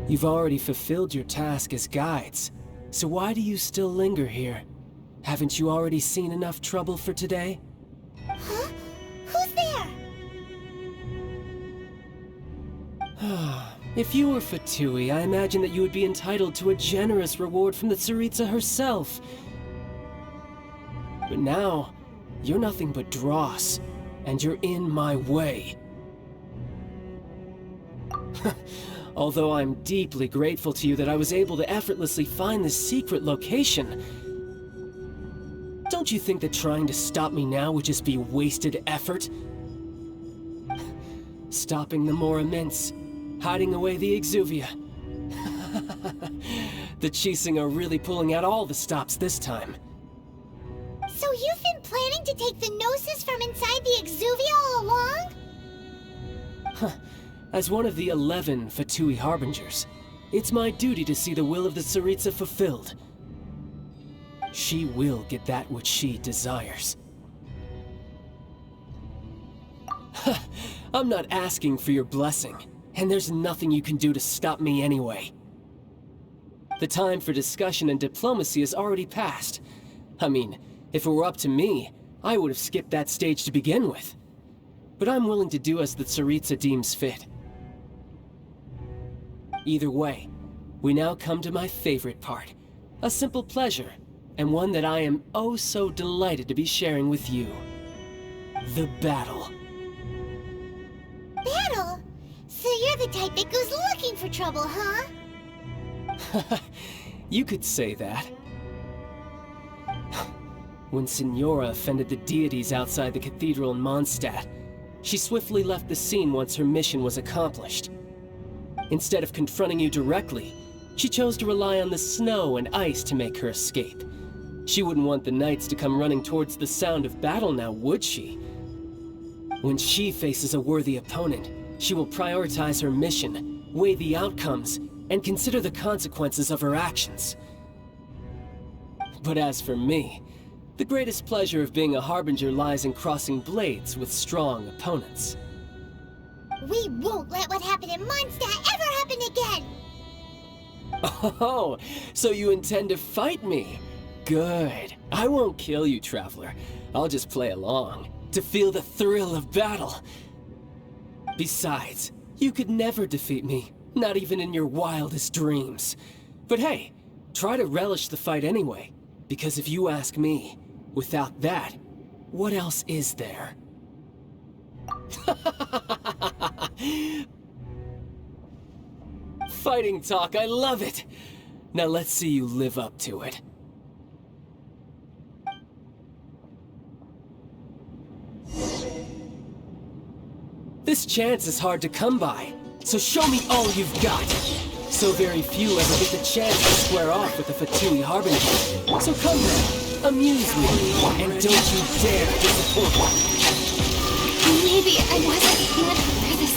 You've already fulfilled your task as guides, so why do you still linger here? Haven't you already seen enough trouble for today? Huh? Who's there? If you were Fatui, I imagine that you would be entitled to a generous reward from the Tsaritsa herself. But now, you're nothing but dross, and you're in my way. Although I'm deeply grateful to you that I was able to effortlessly find this secret location, don't you think that trying to stop me now would just be wasted effort? Stopping the more immense, hiding away the Exuvia. The Chising are really pulling out all the stops this time. So you've been planning to take the Gnosis from inside the Exuvia all along? As one of the 11 Fatui Harbingers, it's my duty to see the will of the Tsaritsa fulfilled. She will get that which she desires. I'm not asking for your blessing, and there's nothing you can do to stop me anyway. The time for discussion and diplomacy has already passed. I mean, if it were up to me, I would have skipped that stage to begin with. But I'm willing to do as the Tsaritsa deems fit. Either way, we now come to my favorite part. A simple pleasure, and one that I am oh so delighted to be sharing with you. The battle. Battle? So you're the type that goes looking for trouble, huh? You could say that. When Signora offended the deities outside the cathedral in Mondstadt, she swiftly left the scene once her mission was accomplished. Instead of confronting you directly, she chose to rely on the snow and ice to make her escape. She wouldn't want the knights to come running towards the sound of battle now, would she? When she faces a worthy opponent, she will prioritize her mission, weigh the outcomes, and consider the consequences of her actions. But as for me, the greatest pleasure of being a Harbinger lies in crossing blades with strong opponents. We won't let what happened in Mondstadt ever happen again! Oh, so you intend to fight me? Good. I won't kill you, Traveler. I'll just play along, to feel the thrill of battle. Besides, you could never defeat me, not even in your wildest dreams. But hey, try to relish the fight anyway, because if you ask me, without that, what else is there? Fighting talk, I love it! Now let's see you live up to it. This chance is hard to come by, so show me all you've got. So very few ever get the chance to square off with the Fatui Harbinger. So come then, amuse me, and don't you dare disappoint me. Maybe I wasn't meant for this.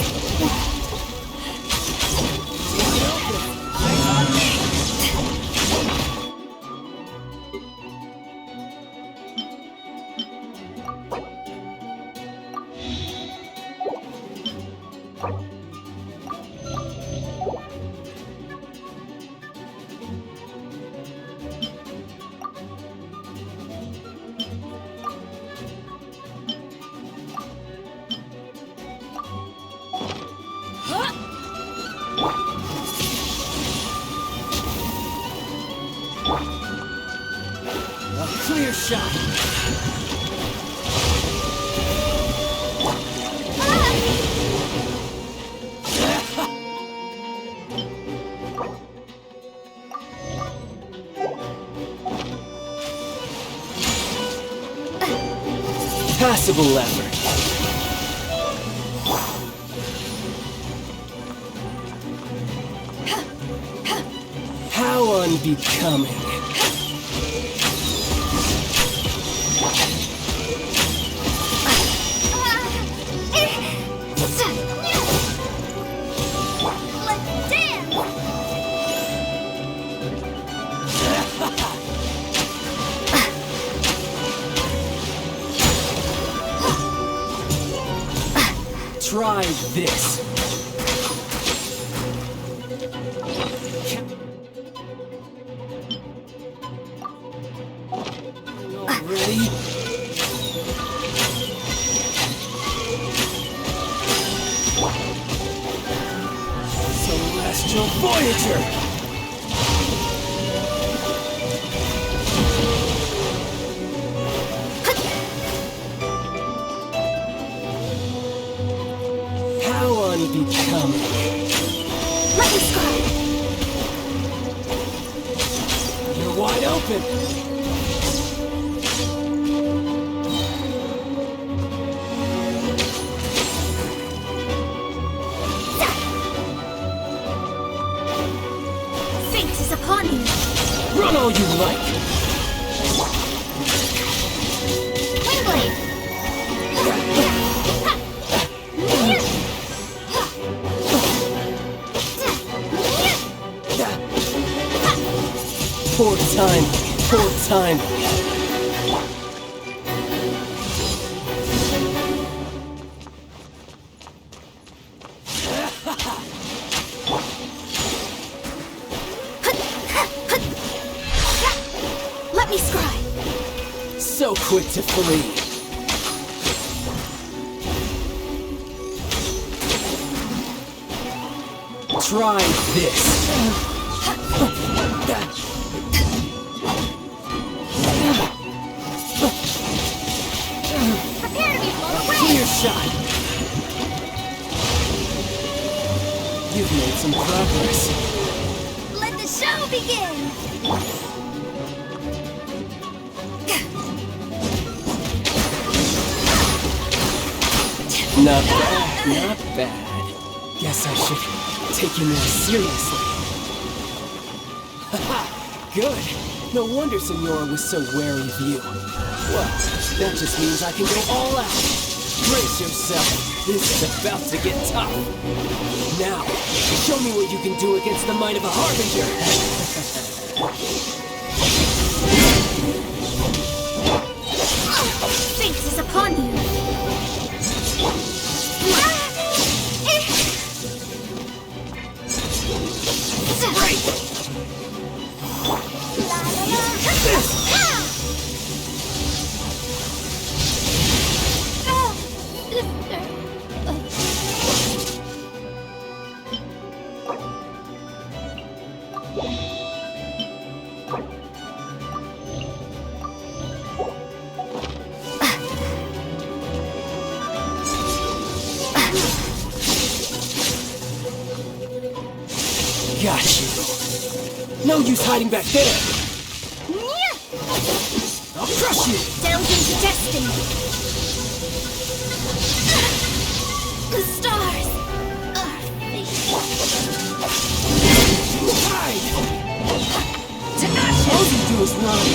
Clear shot! Passable effort. How unbecoming. Try this. Voyager! How unbecoming. Let me start. You're wide open. Upon you. Run all you like! Wingblade! 4th time! 4th time! Let me scry! So quick to flee! Try this! Prepare to be blown away! Clear shot! You've made some progress. Let the show begin! Not bad, not bad. Guess I should take you more seriously. Haha, good. No wonder Senora was so wary of you. Well, that just means I can go all out. Brace yourself. This is about to get tough. Now, show me what you can do against the might of a Harbinger. Fate is upon you. Got you. No use hiding back there. I'll crush you. Delve into destiny. The stars are fate. Hide. All you do is run.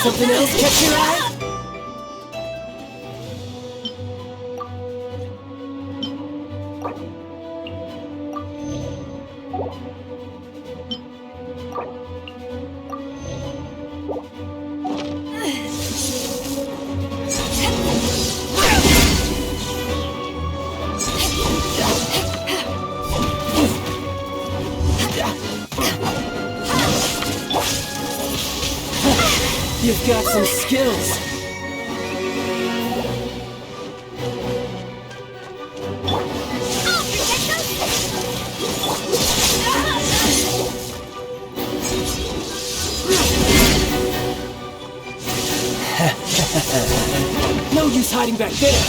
Something else catch your eye? You've got some skills. No use hiding back there.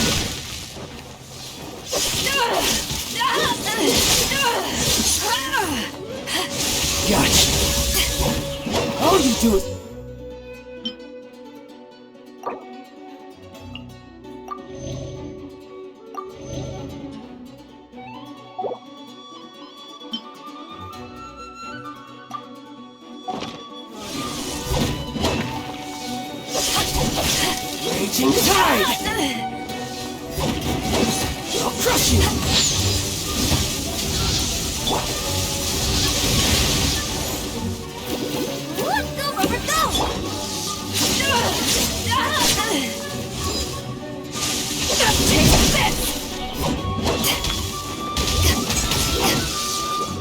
Gotcha. All you do is... Raging tide! I'll crush you! Go, Robert, go! Take this!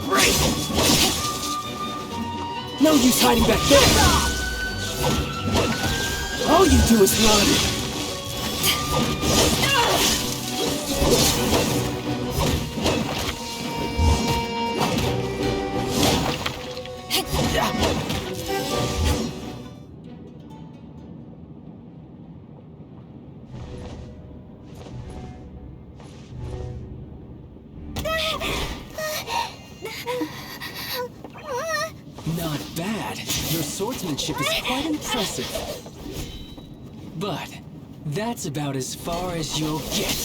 Right! No use hiding back there! All you do is run! Not bad. Your swordsmanship is quite impressive. But that's about as far as you'll get.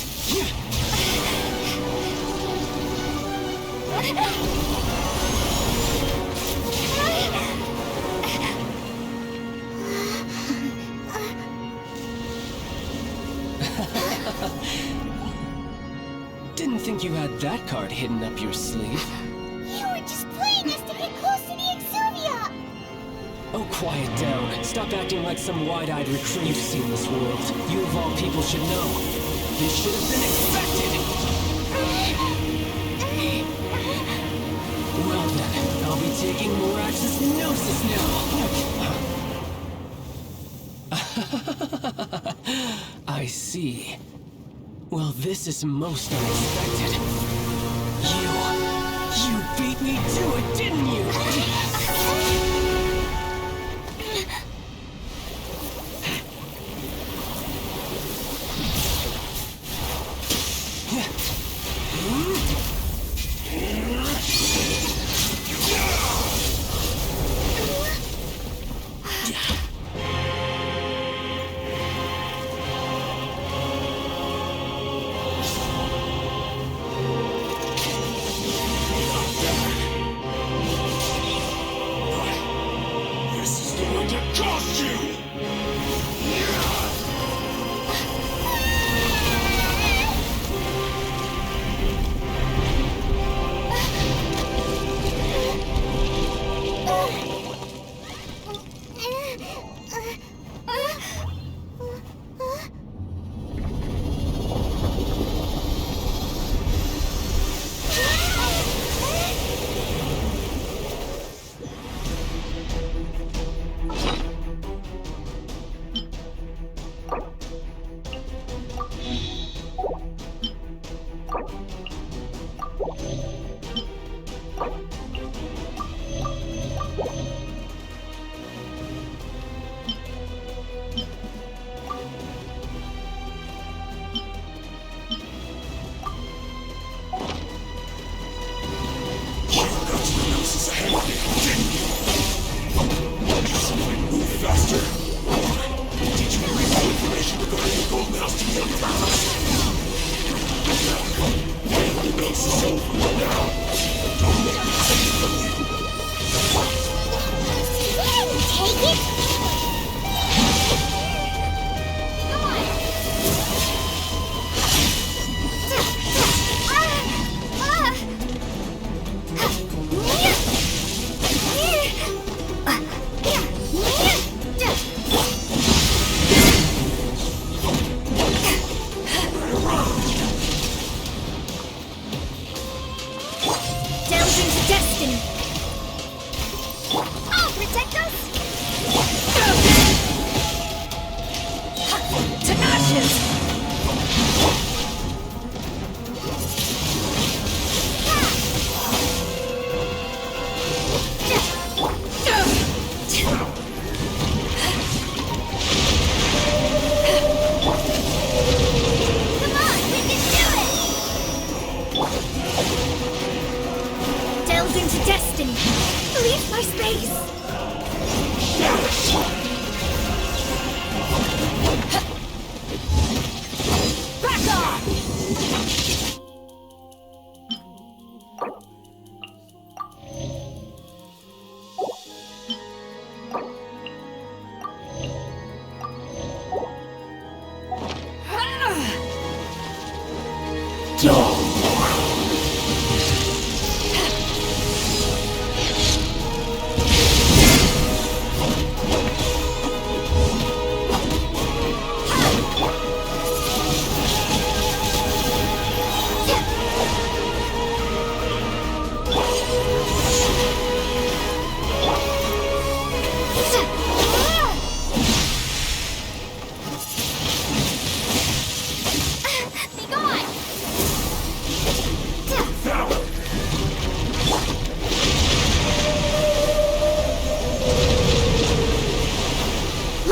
Didn't think you had that card hidden up your sleeve. You were just playing us to get close to the Exubia! Oh, quiet down. Stop acting like some wide-eyed recruit you've seen this world. You of all people should know. This should have been expected! Well then, I'll be taking Morax's Gnosis now! I see. Well, this is most unexpected. You beat me to it, didn't you?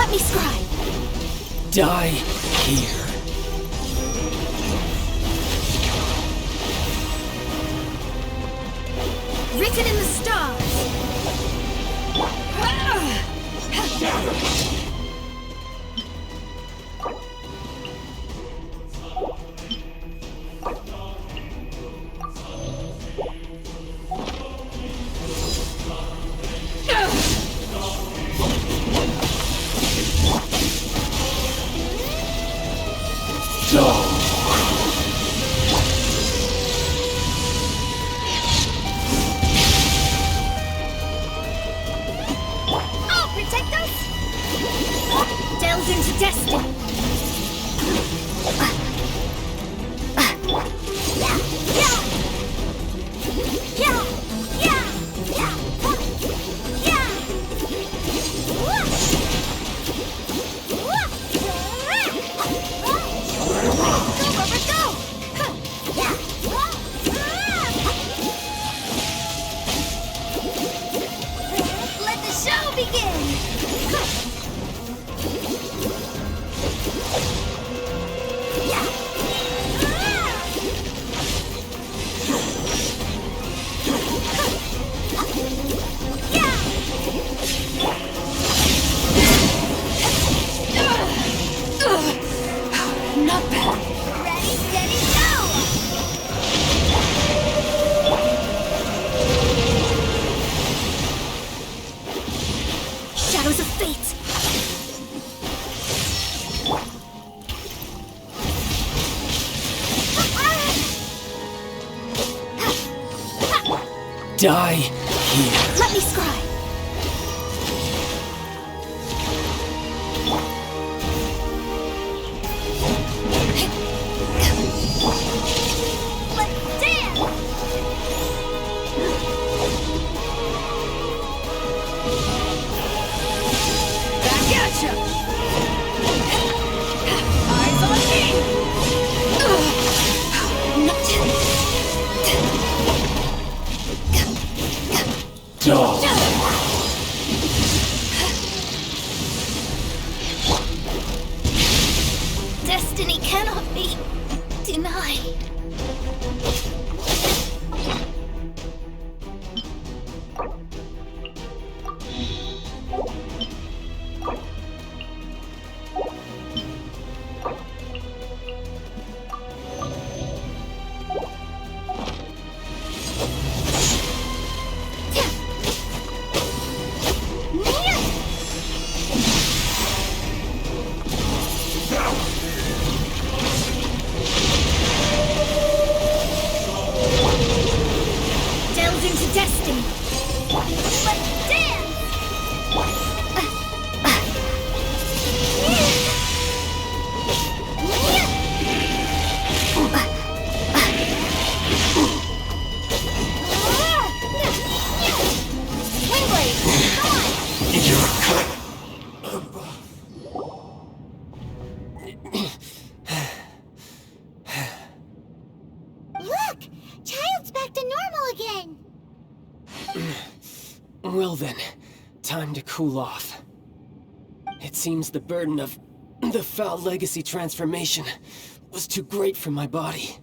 Let me scribe. Die here. Written in the stars. I'll protect us. Delves into destiny. Let the show begin! Not bad. Ready, steady, go! Shadows of fate! Die here. Let me scribe. Let's dance! Back at ya! Eyes on me! Destiny cannot be denied. Delves into destiny. Let's dance! Windblade, come on! Look! Child's back to normal again! Well then, time to cool off. It seems the burden of the foul legacy transformation was too great for my body.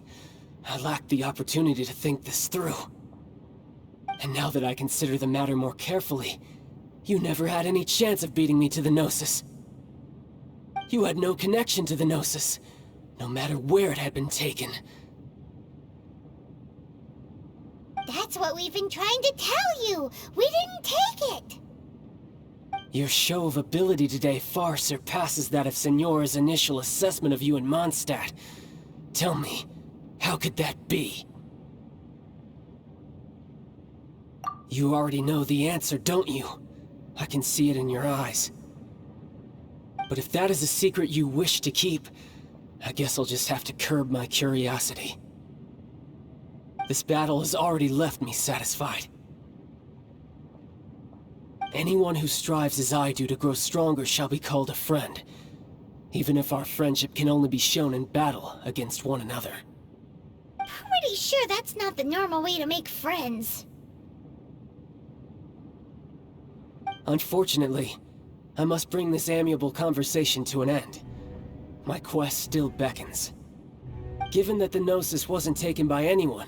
I lacked the opportunity to think this through. And now that I consider the matter more carefully, you never had any chance of beating me to the Gnosis. You had no connection to the Gnosis, no matter where it had been taken. That's what we've been trying to tell you! We didn't take it! Your show of ability today far surpasses that of Signora's initial assessment of you in Mondstadt. Tell me, how could that be? You already know the answer, don't you? I can see it in your eyes. But if that is a secret you wish to keep, I guess I'll just have to curb my curiosity. This battle has already left me satisfied. Anyone who strives as I do to grow stronger shall be called a friend, even if our friendship can only be shown in battle against one another. Pretty sure that's not the normal way to make friends. Unfortunately, I must bring this amiable conversation to an end. My quest still beckons. Given that the Gnosis wasn't taken by anyone,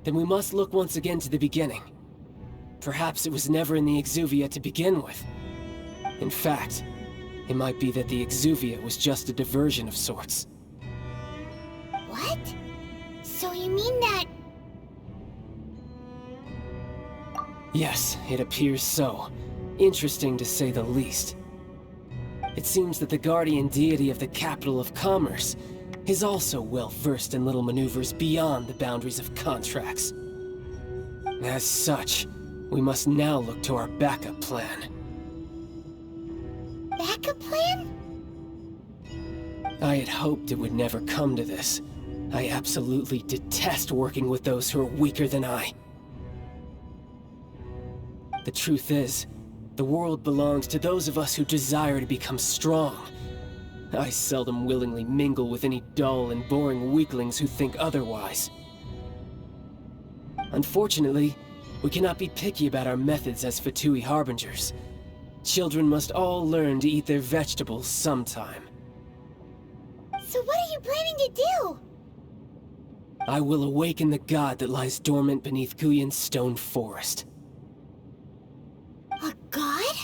then we must look once again to the beginning. Perhaps it was never in the Exuvia to begin with. In fact, it might be that the Exuvia was just a diversion of sorts. What? So you mean that... Yes, it appears so. Interesting to say the least. It seems that the guardian deity of the capital of commerce is also well versed in little maneuvers beyond the boundaries of contracts. As such, we must now look to our backup plan. Backup plan? I had hoped it would never come to this. I absolutely detest working with those who are weaker than I. The truth is, the world belongs to those of us who desire to become strong. I seldom willingly mingle with any dull and boring weaklings who think otherwise. Unfortunately, we cannot be picky about our methods as Fatui Harbingers. Children must all learn to eat their vegetables sometime. So what are you planning to do? I will awaken the god that lies dormant beneath Guyon's stone forest. A god?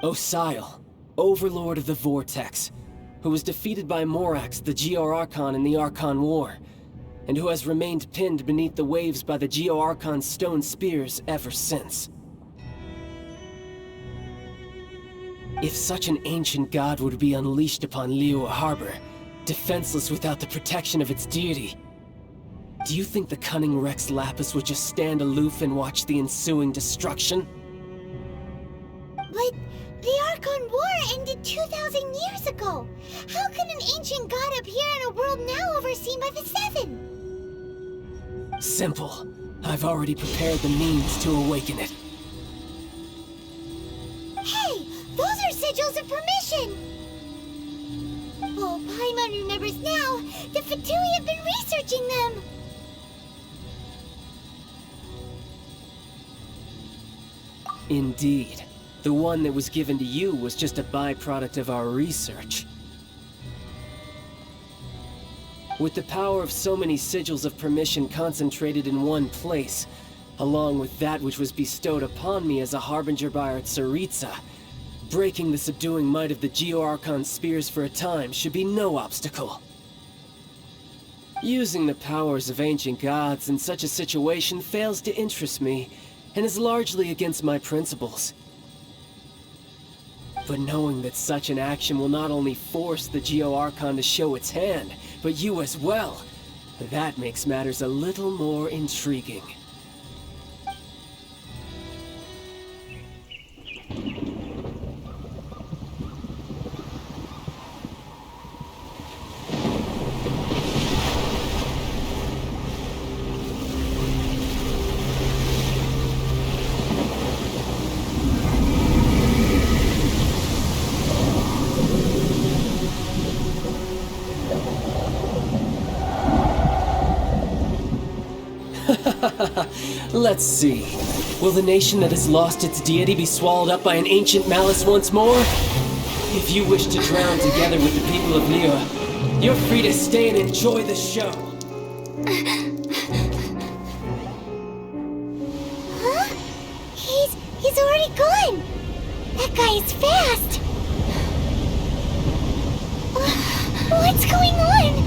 Osai, Overlord of the Vortex, who was defeated by Morax, the Geo-Archon in the Archon War, and who has remained pinned beneath the waves by the Geo-Archon's stone spears ever since. If such an ancient god were to be unleashed upon Liyue Harbor, defenseless without the protection of its deity, do you think the cunning Rex Lapis would just stand aloof and watch the ensuing destruction? But the Archon War ended 2,000 years ago. How can an ancient god appear in a world now overseen by the Seven? Simple. I've already prepared the means to awaken it. Hey! Those are sigils of permission! Oh, Paimon remembers now. The Fatui have been researching them! Indeed. The one that was given to you was just a byproduct of our research. With the power of so many sigils of permission concentrated in one place, along with that which was bestowed upon me as a harbinger by our Tsaritsa, breaking the subduing might of the Geo-Archon spears for a time should be no obstacle. Using the powers of ancient gods in such a situation fails to interest me, and is largely against my principles. But knowing that such an action will not only force the Geo-Archon to show its hand, but you as well, that makes matters a little more intriguing. Let's see. Will the nation that has lost its deity be swallowed up by an ancient malice once more? If you wish to drown together with the people of Liyue, you're free to stay and enjoy the show. Huh? He's already gone! That guy is fast! What's going on?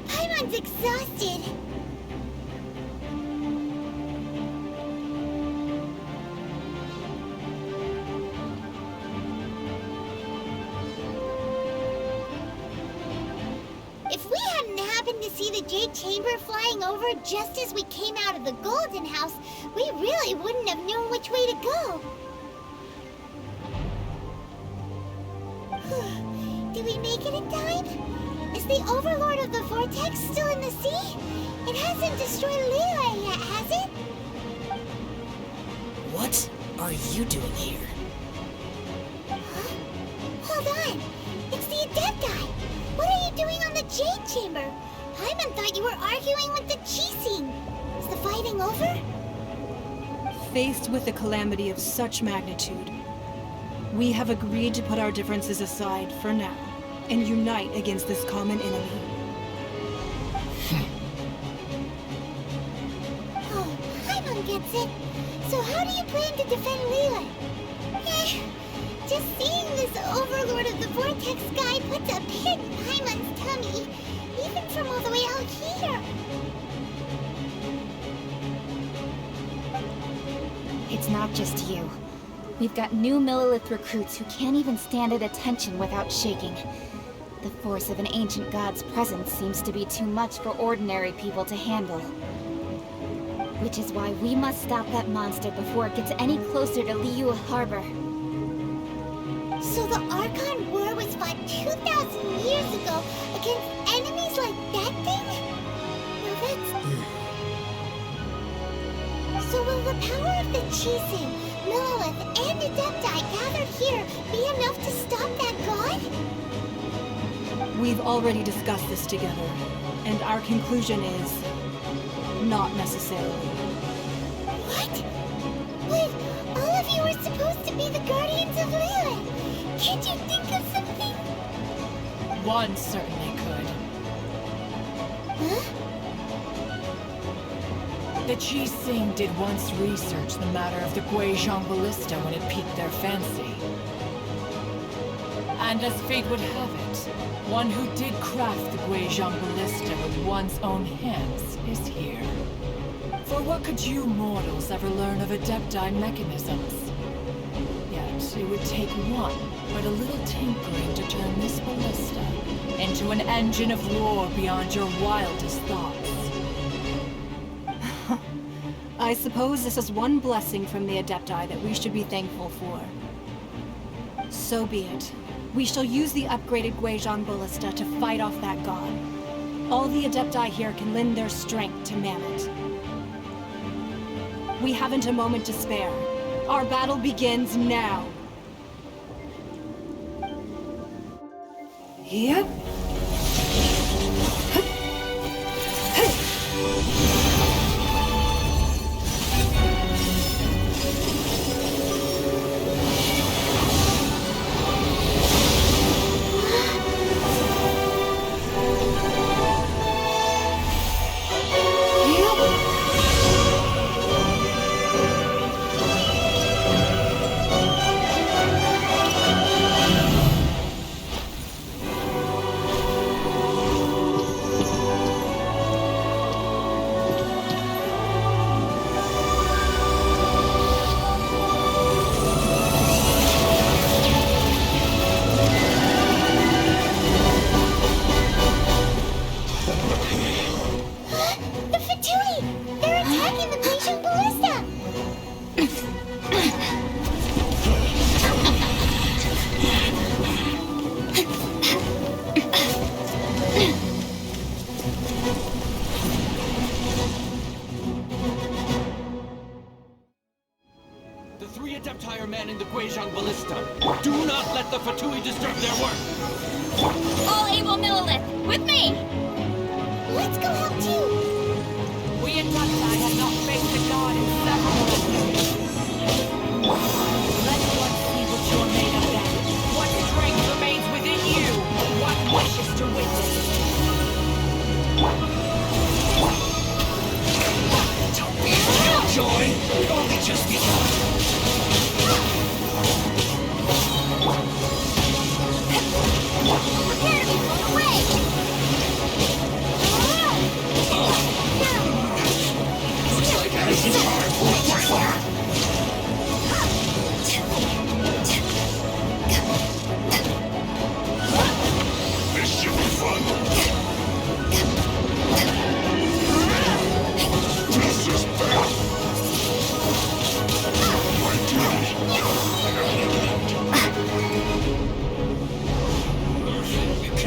Paimon's exhausted. happened to see the Jade Chamber flying over just as we came out of the Golden House, we really wouldn't have known which way to go. Did we make it in time? Is the Overlord of the Vortex still in the sea? It hasn't destroyed Leela yet, has it? What are you doing here? Huh? Hold on. It's the Adepti. What are you doing on the Jade Chamber? Paimon thought you were arguing with the Chising. Is the fighting over? Faced with a calamity of such magnitude, we have agreed to put our differences aside for now and unite against this common enemy. Oh, Paimon gets it. So how do you plan to defend Leela? Just seeing this Overlord of the Vortex guy puts a pit in Paimon's tummy, even from all the way out here. It's not just you. We've got new Millilith recruits who can't even stand at attention without shaking. The force of an ancient god's presence seems to be too much for ordinary people to handle. Which is why we must stop that monster before it gets any closer to Liyue Harbor. So the Archon War was fought 2,000 years ago against enemies like that thing? Now that's... So will the power of the Chising, Millilith, and Adepti gathered here be enough to stop that god? We've already discussed this together, and our conclusion is... not necessarily. What? But all of you were supposed to be the guardians of Lilith. Can't you think of something? One certainly could. Huh? The Chising did once research the matter of the Guizhong Ballista when it piqued their fancy. And as fate would have it, one who did craft the Guizhong Ballista with one's own hands is here. For what could you mortals ever learn of Adepti mechanisms? Yet it would take one, but a little tinkering to turn this ballista into an engine of war beyond your wildest thoughts. I suppose this is one blessing from the Adepti that we should be thankful for. So be it. We shall use the upgraded Guizhong Ballista to fight off that god. All the Adepti here can lend their strength to man it. We haven't a moment to spare. Our battle begins now. Yep. All able Millilith, with me! Let's go help too! We Adepti have not faced a god in several years. Let one see what you're made of then. What strength remains within you? What wishes to witness? Don't be joy! We've only just begun! Prepare to be blown away!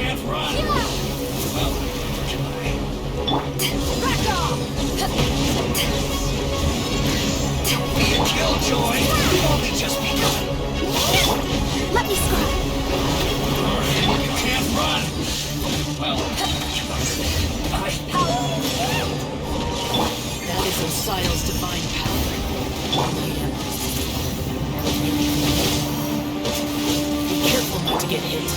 can't run! Well, Back off! be a killjoy! You've only just begun! Let me scrub. You can't run! Well, That is Osai's divine power. Be careful not to get hit.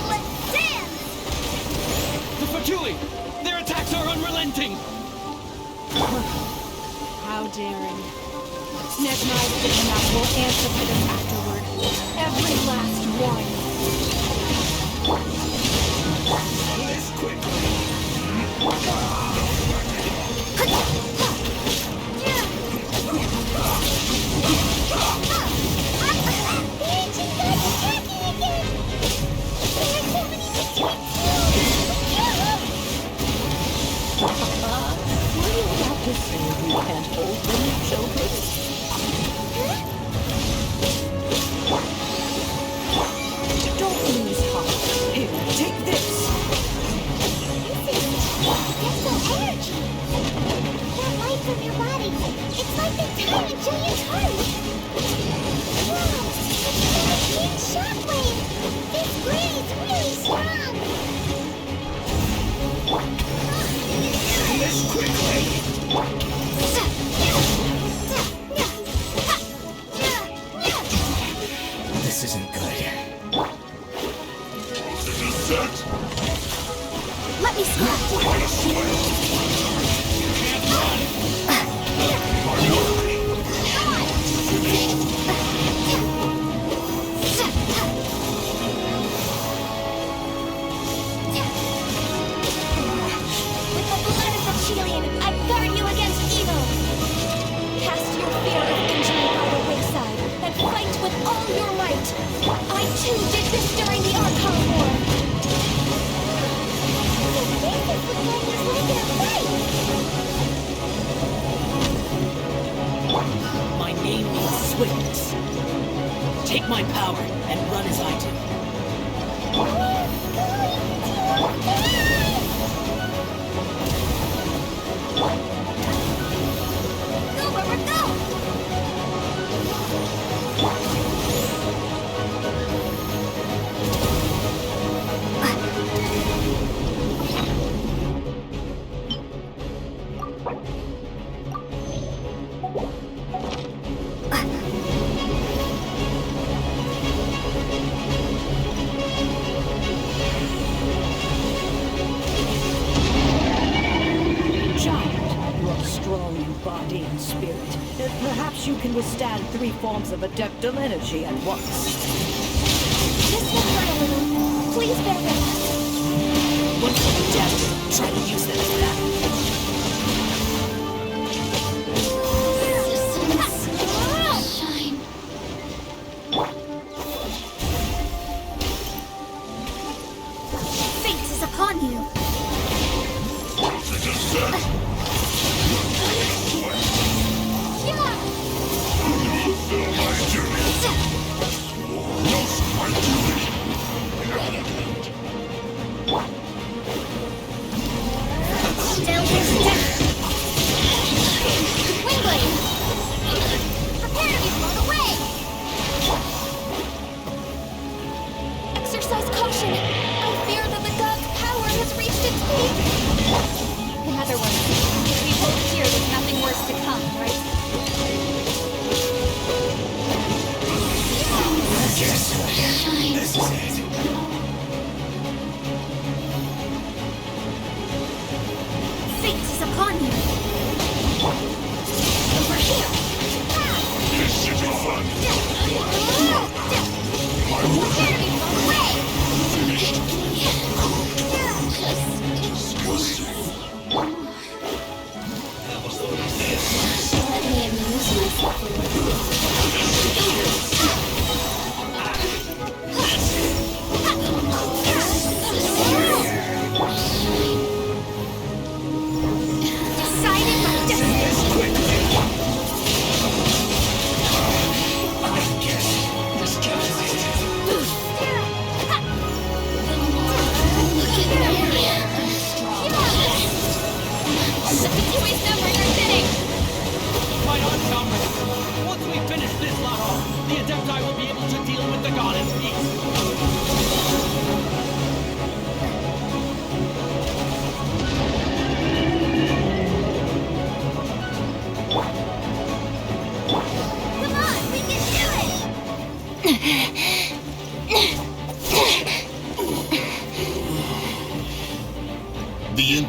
Let's dance! The Fatui! Their attacks are unrelenting! How daring. Snezmai's kidnap will answer for this afterward. Every last one. this quickly! The ancient god's attacking again! There are so many mysteries! Were you about to say we can't hold them, children? Don't lose heart. Here, take this. That's the energy! That light from your body, it's like the time until you turn! Wow! It's like a big shockwave! This blaze really strong! This quickly! This isn't good. This is set! Let me scrub. You can't run! With the blood of the Chilean, I guard you against evil! Cast your fear of injury by the wayside, and fight with all your might! I too did this during the Archon War! So this is what life is like in a fight! My name means swiftness. Take my power and run as I do. We're going to Go, Robert, go! body and spirit. Perhaps you can withstand 3 forms of adeptal energy at once. This will hurt a little. Please bear with us. Once you're adept, try to use them for that. Shine. Fate is upon you. Exercise caution. I fear that the god's power has reached its peak. In other words, if we hold here, there's nothing worse to come, right?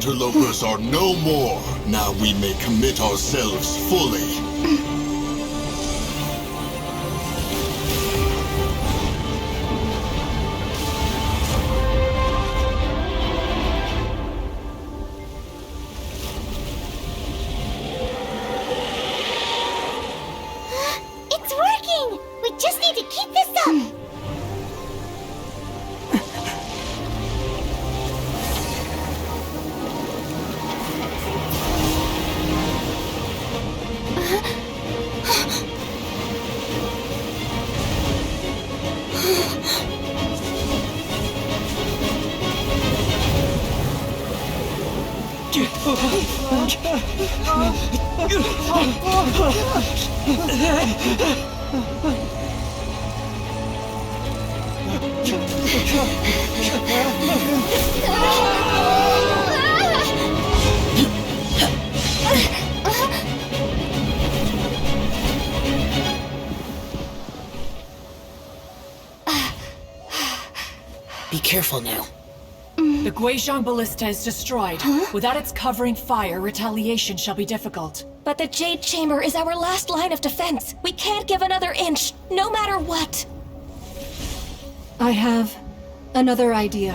interlopers are no more. Now we may commit ourselves fully. It's working! We just need to keep this up! Be careful now. The Guizhong Ballista is destroyed. Without its covering fire, retaliation shall be difficult. But the Jade Chamber is our last line of defense. We can't give another inch, no matter what. I have another idea.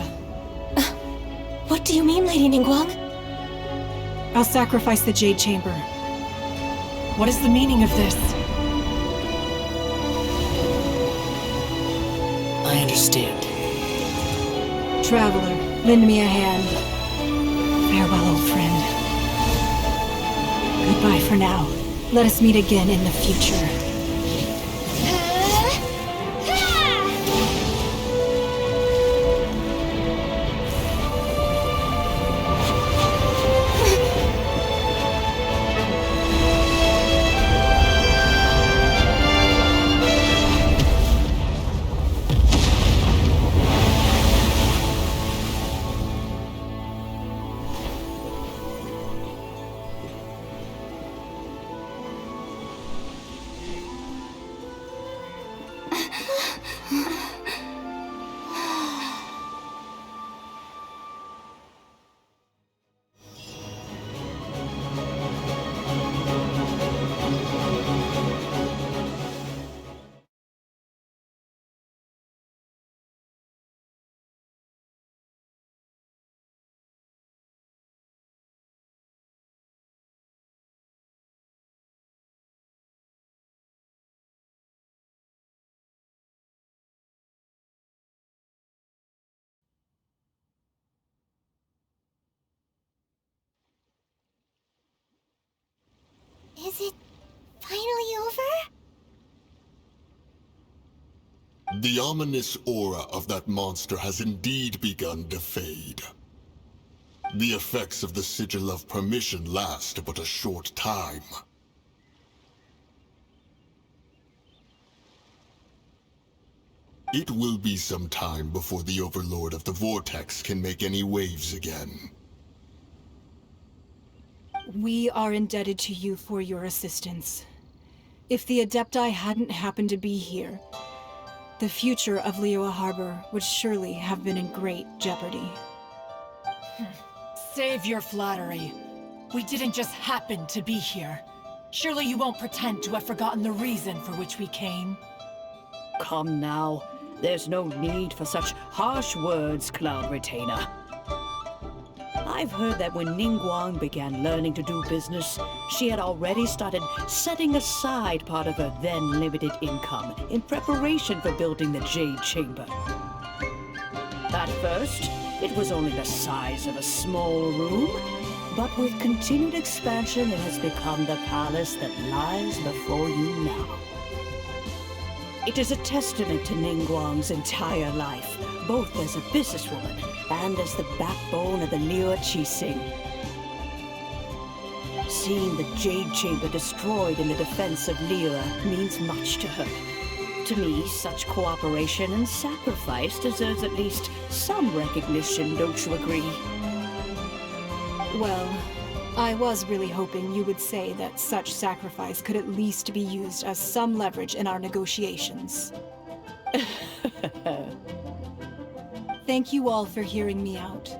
What do you mean, Lady Ningguang? I'll sacrifice the Jade Chamber. What is the meaning of this? I understand. Traveler, lend me a hand. Farewell, old friend. Goodbye for now. Let us meet again in the future. Is it finally over? The ominous aura of that monster has indeed begun to fade. The effects of the Sigil of Permission last but a short time. It will be some time before the Overlord of the Vortex can make any waves again. We are indebted to you for your assistance. If the Adepti hadn't happened to be here, the future of Liyue Harbor would surely have been in great jeopardy. Save your flattery. We didn't just happen to be here. Surely you won't pretend to have forgotten the reason for which we came. Come now. There's no need for such harsh words, Cloud Retainer. I've heard that when Ningguang began learning to do business, she had already started setting aside part of her then limited income in preparation for building the Jade Chamber. At first, it was only the size of a small room, but with continued expansion it has become the palace that lies before you now. It is a testament to Ningguang's entire life, both as a businesswoman and as the backbone of the Liyue Qixing. Seeing the Jade Chamber destroyed in the defense of Liyue means much to her. To me, such cooperation and sacrifice deserves at least some recognition, don't you agree? Well, I was really hoping you would say that such sacrifice could at least be used as some leverage in our negotiations. Thank you all for hearing me out.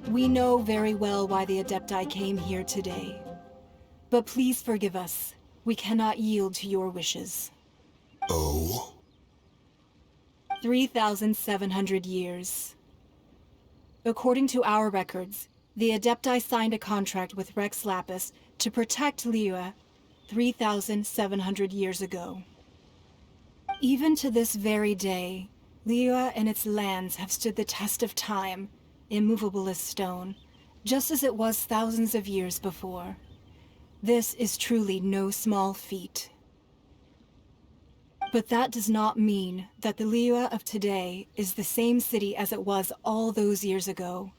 We know very well why the Adepti came here today. But please forgive us. We cannot yield to your wishes. Oh? 3,700 years. According to our records, the Adepti signed a contract with Rex Lapis to protect Liyue 3,700 years ago. Even to this very day, Liyue and its lands have stood the test of time, immovable as stone, just as it was thousands of years before. This is truly no small feat. But that does not mean that the Liyue of today is the same city as it was all those years ago.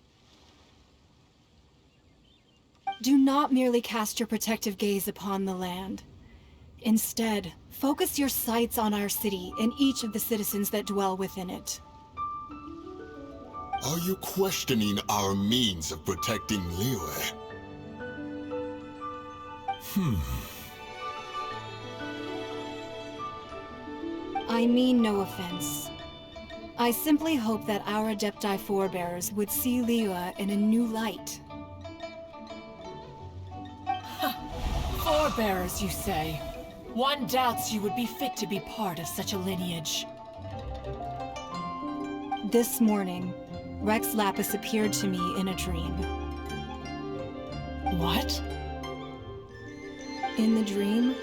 Do not merely cast your protective gaze upon the land. Instead, focus your sights on our city and each of the citizens that dwell within it. Are you questioning our means of protecting Liyue? I mean no offense. I simply hope that our Adepti forebears would see Liyue in a new light. Forebearers, you say? One doubts you would be fit to be part of such a lineage. This morning, Rex Lapis appeared to me in a dream. What? In the dream,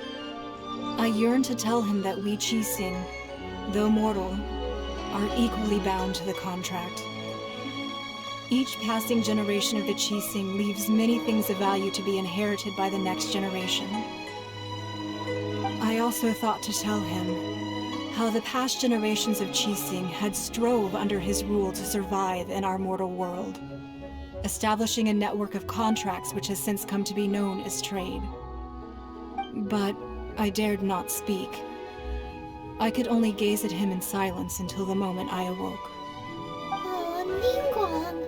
I yearned to tell him that we Qixing, though mortal, are equally bound to the contract. Each passing generation of the Qixing leaves many things of value to be inherited by the next generation. I also thought to tell him how the past generations of Qixing had strove under his rule to survive in our mortal world, establishing a network of contracts which has since come to be known as trade. But I dared not speak. I could only gaze at him in silence until the moment I awoke. Oh, Ningguang.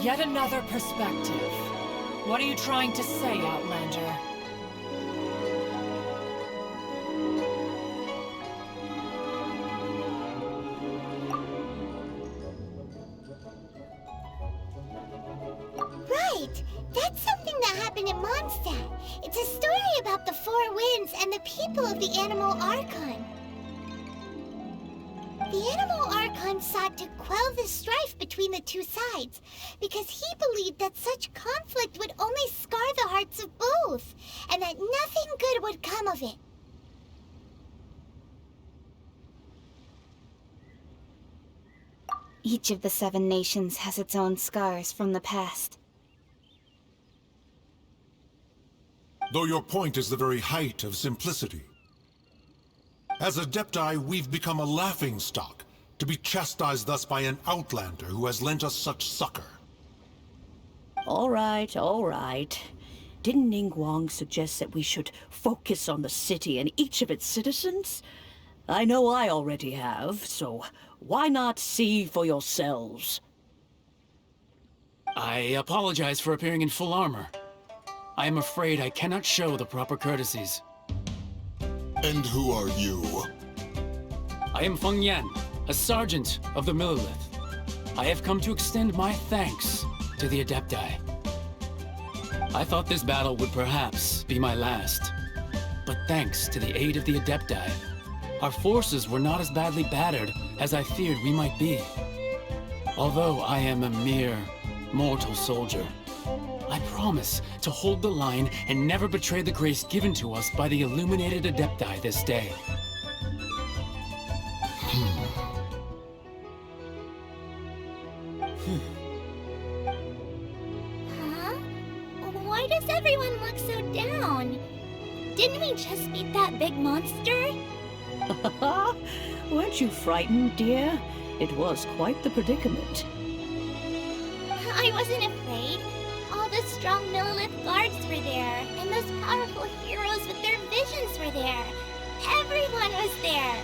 Yet another perspective. What are you trying to say, Outlander? Right! That's something that happened in Mondstadt. It's a story about the Four Winds and the people of the Animal Archon. The Animal Archon sought to quell the strife between the two sides, because he believed that such conflict would only scar the hearts of both, and that nothing good would come of it. Each of the 7 nations has its own scars from the past. Though your point is the very height of simplicity. As Adepti, we've become a laughingstock, to be chastised thus by an outlander who has lent us such succor. All right, all right. Didn't Ningguang suggest that we should focus on the city and each of its citizens? I know I already have, so why not see for yourselves? I apologize for appearing in full armor. I am afraid I cannot show the proper courtesies. And who are you? I am Feng Yan, a sergeant of the Millilith. I have come to extend my thanks to the Adepti. I thought this battle would perhaps be my last. But thanks to the aid of the Adepti, our forces were not as badly battered as I feared we might be. Although I am a mere mortal soldier, I promise to hold the line and never betray the grace given to us by the illuminated Adepti this day. Huh? Why does everyone look so down? Didn't we just beat that big monster? Weren't you frightened, dear? It was quite the predicament. I wasn't afraid. All the strong Millilith guards were there, and those powerful heroes with their visions were there. Everyone was there.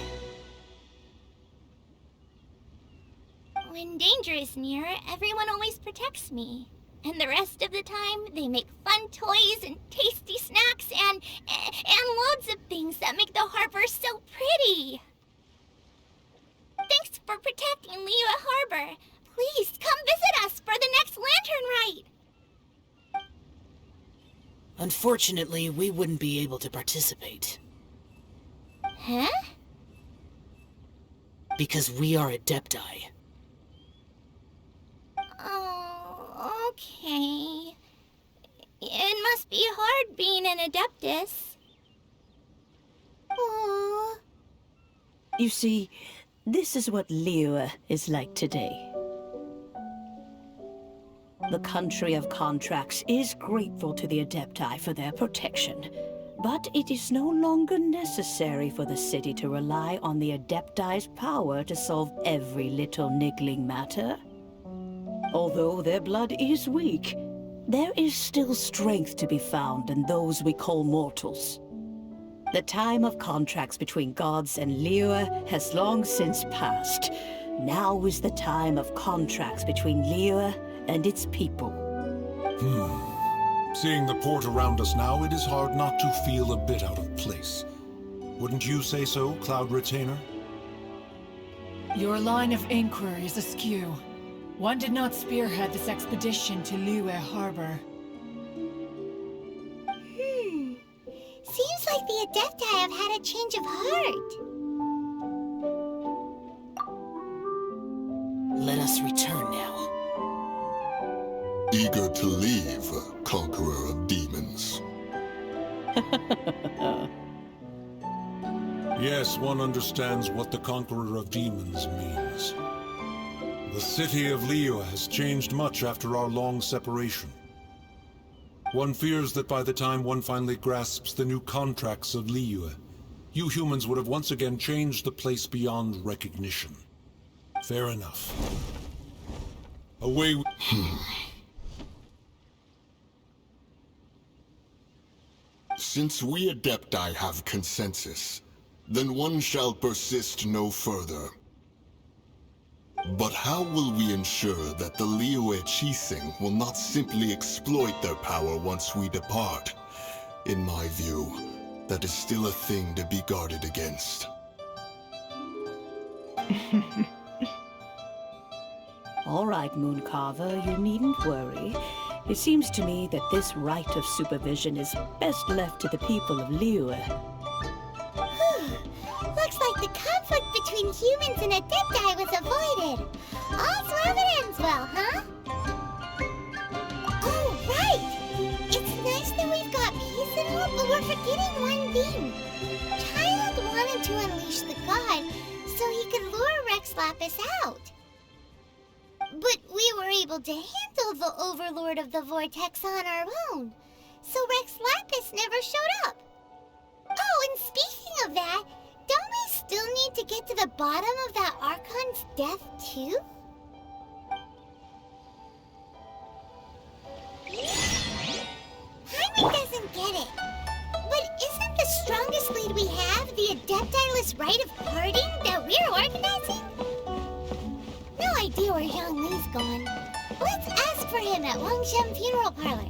When danger is near, everyone always protects me. And the rest of the time, they make fun toys and tasty snacks and loads of things that make the harbor so pretty. Thanks for protecting Liyue Harbor. Unfortunately, we wouldn't be able to participate. Huh? Because we are Adepti. Oh, okay. It must be hard being an Adeptus. Aww. You see, this is what Liyue is like today. The country of contracts is grateful to the Adepti for their protection, but it is no longer necessary for the city to rely on the Adepti's power to solve every little niggling matter. Although their blood is weak, there is still strength to be found in those we call mortals. The time of contracts between gods and Liyue has long since passed. Now is the time of contracts between Liyue and its people. Seeing the port around us now, it is hard not to feel a bit out of place. Wouldn't you say so, Cloud Retainer? Your line of inquiry is askew. One did not spearhead this expedition to Liyue Harbor. Seems like the Adepti have had a change of heart. Let us return now. Eager to leave, conqueror of demons. Yes, one understands what the conqueror of demons means. The city of Liyue has changed much after our long separation. One fears that by the time one finally grasps the new contracts of Liyue, you humans would have once again changed the place beyond recognition. Fair enough. Away we... Since we Adepti have consensus, then one shall persist no further. But how will we ensure that the Liyue Chising will not simply exploit their power once we depart? In my view, that is still a thing to be guarded against. All right, Mooncarver, you needn't worry. It seems to me that this right of supervision is best left to the people of Liyue. Looks like the conflict between humans and Adepti was avoided. All's well that ends well, huh? Oh, right! It's nice that we've got peace and hope, but we're forgetting one thing. Child wanted to unleash the god so he could lure Rex Lapis out. But we were able to handle the Overlord of the Vortex on our own, so Rex Lapis never showed up. Oh, and speaking of that, don't we still need to get to the bottom of that Archon's death, too? Jaime doesn't get it. But isn't the strongest lead we have the Adepti-less rite of parting that we're organizing? No idea where Zhang Li's gone. Let's ask for him at Wangshan Funeral Parlor.